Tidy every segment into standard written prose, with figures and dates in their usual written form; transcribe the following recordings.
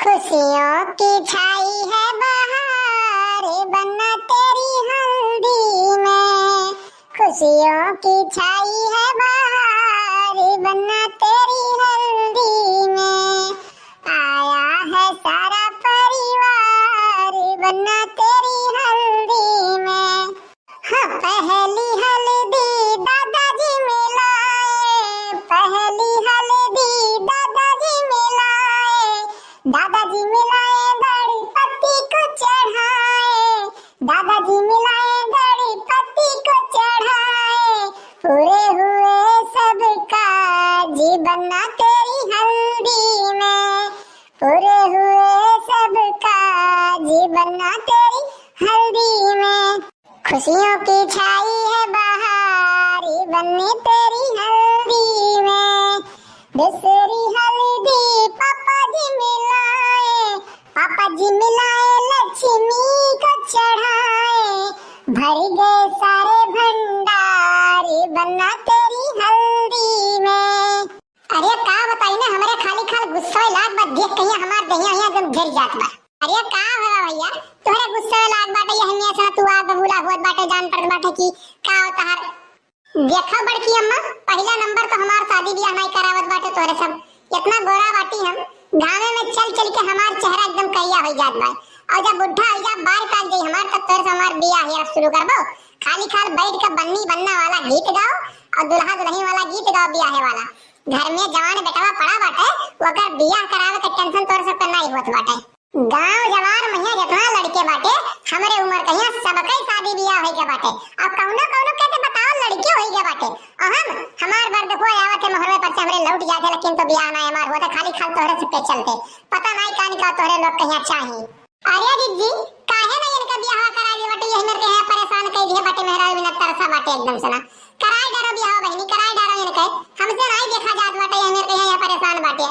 खुशियों की छाई है बहार बना तेरी हल्दी में। खुशियों की छाई है बहार बना तेरी हल्दी में। आया है सारा परिवार बना तेरी हल्दी में। हाँ, पहली हल्दी दादाजी मिलाए, पहली हल्दी दादाजी मिलाए। दादाजी मिलाए बड़ी पत्ती को चढ़ाए, दादाजी मिलाए बड़ी पत्ती को चढ़ाए। पूरे हुए सबका जीवन तेरी हल्दी में, पूरे हुए सबका जीवन तेरी हल्दी में। खुशियों की छाई है बहार बनी तेरी हल्दी में। दूसरी हल्दी पापा जी मिलाए, पापा जी मिलाए लक्ष्मी को चढ़ाए। भर गए सारे भंडार बना तेरी हल्दी में। अरे का बताई ना, हमारे खाली खाल गुस्सा लाग बात देख कहिया हमार दहिया यहाँ एकदम गिर जात बा। अरे का होला भैया, तोहरे गुस्सा लाग बाटे ये हमें ऐसा तू आ बबूला होत बाटे जान पड़ बाटे की का होता है। देखा बड़की अम्मा, पहला नंबर तो हमार शादी ब्याह नहीं करावत बाटे तोहरे सब। इतना गोरा बाटी हम गाँव में चल चल के हमार चेहरा एकदम करिया हो जात बा। और जब बुढ़ा हो जा बाल काट जाई हमार तब तोहरे से हमार ब्याह ही शुरू करबो। खाली खाल बैठ के बन्नी बन्ना वाला गीत गाओ और दुल्हा दुल्हन वाला गीत गाओ ब्याह वाला। घर में जवान बेटवा पड़ा बाटे ओकर ब्याह करावे के टेंशन तोहरे सब करना ही होत बाटे। गांव जवार महिया जितना लड़के बाटे हमरे उम्र के यहाँ सबके शादी ब्याह होई के बाटे। अब कौनो कौनो कहते बताओ लड़के होई के बाटे। हमार बार देखो आवत है मोहल्ले पर से हमरे लौट जाते लेकिन तो ब्याह ना हमार होता। खाली खाल तोहरे से पे चलते पता नहीं कान का तोहरे लोग के यहाँ चाही। अरे दीदी काहे ना इनका ब्याह करा दे बाटे, यही मेरे के यहाँ परेशान कई दिए बाटे। मेहरा बिना तरसा बाटे एकदम से ना कराई डारो ब्याह बहनी कराई डारो इनके। हमसे नहीं देखा जात बाटे यही मेरे के यहाँ परेशान बाटे।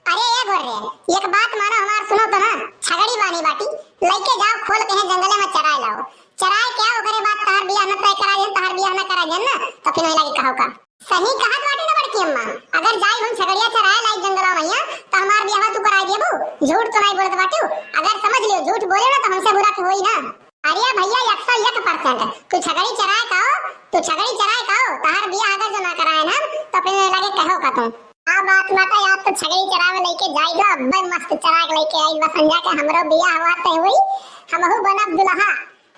अरे ये बोल रहे एक बात मानो हमार सुनो तो ना, छगड़ी बानी बाटी लेके जाओ खोल के जंगले में चराए लाओ। चराए क्या ओकरे बाद तहार बियाह न तय करा देन, तहार बियाह न करा देन ना तो फिर नहीं लगी कहो का। सही कहत बाटी ना बड़की अम्मा, अगर जाई हम छगड़िया चराए लाई जंगला मैया तो हमार बियाह तू करा देबू। झूठ तो नहीं बोलत बाटू, अगर समझ लियो झूठ बोले ना तो हमसे बुरा तो होई ना। अरे भैया 101% तू छगड़ी चराए काओ, तू छगड़ी चराए काओ तहार बियाह अगर जो ना कराए ना तो फिर नहीं लगे कहो का तुम। आ बात माता याद तो छगड़ी चरावे लेके जाई दो अब्बे मस्त चराग लेके आई बस संजा के हमरो बियाह हुआते हुई हमहु बनब दुल्हा,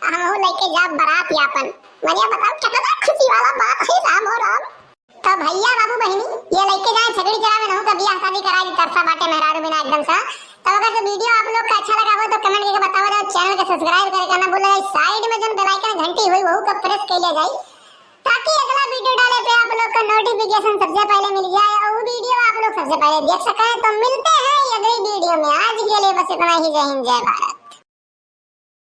हमहु लेके जाब बारात यापन। मनिया बताओ कितना खुशी वाला बात है राम और राम। तो भैया बाबू बहनी ये लेके जाए छगड़ी चरावे नहु का बियाह शादी कराई तरसा बाटे मेहरारू बिना एकदम सा। तो अगर तो वीडियो आप लोग का अच्छा लगा हो तो कमेंट करके बताओ और चैनल को सब्सक्राइब करके ना भूले। साइड में जो बेल आइकन घंटी हुई वो को प्रेस कर ले जाए ताकि अगला वीडियो डाले पे आप लोग का नोटिफिकेशन सबसे पहले मिल जाए और वो वीडियो आप लोग सबसे पहले देख सकें। तो मिलते हैं अगली वीडियो में, आज के लिए बस इतना ही। जय हिंद जय भारत।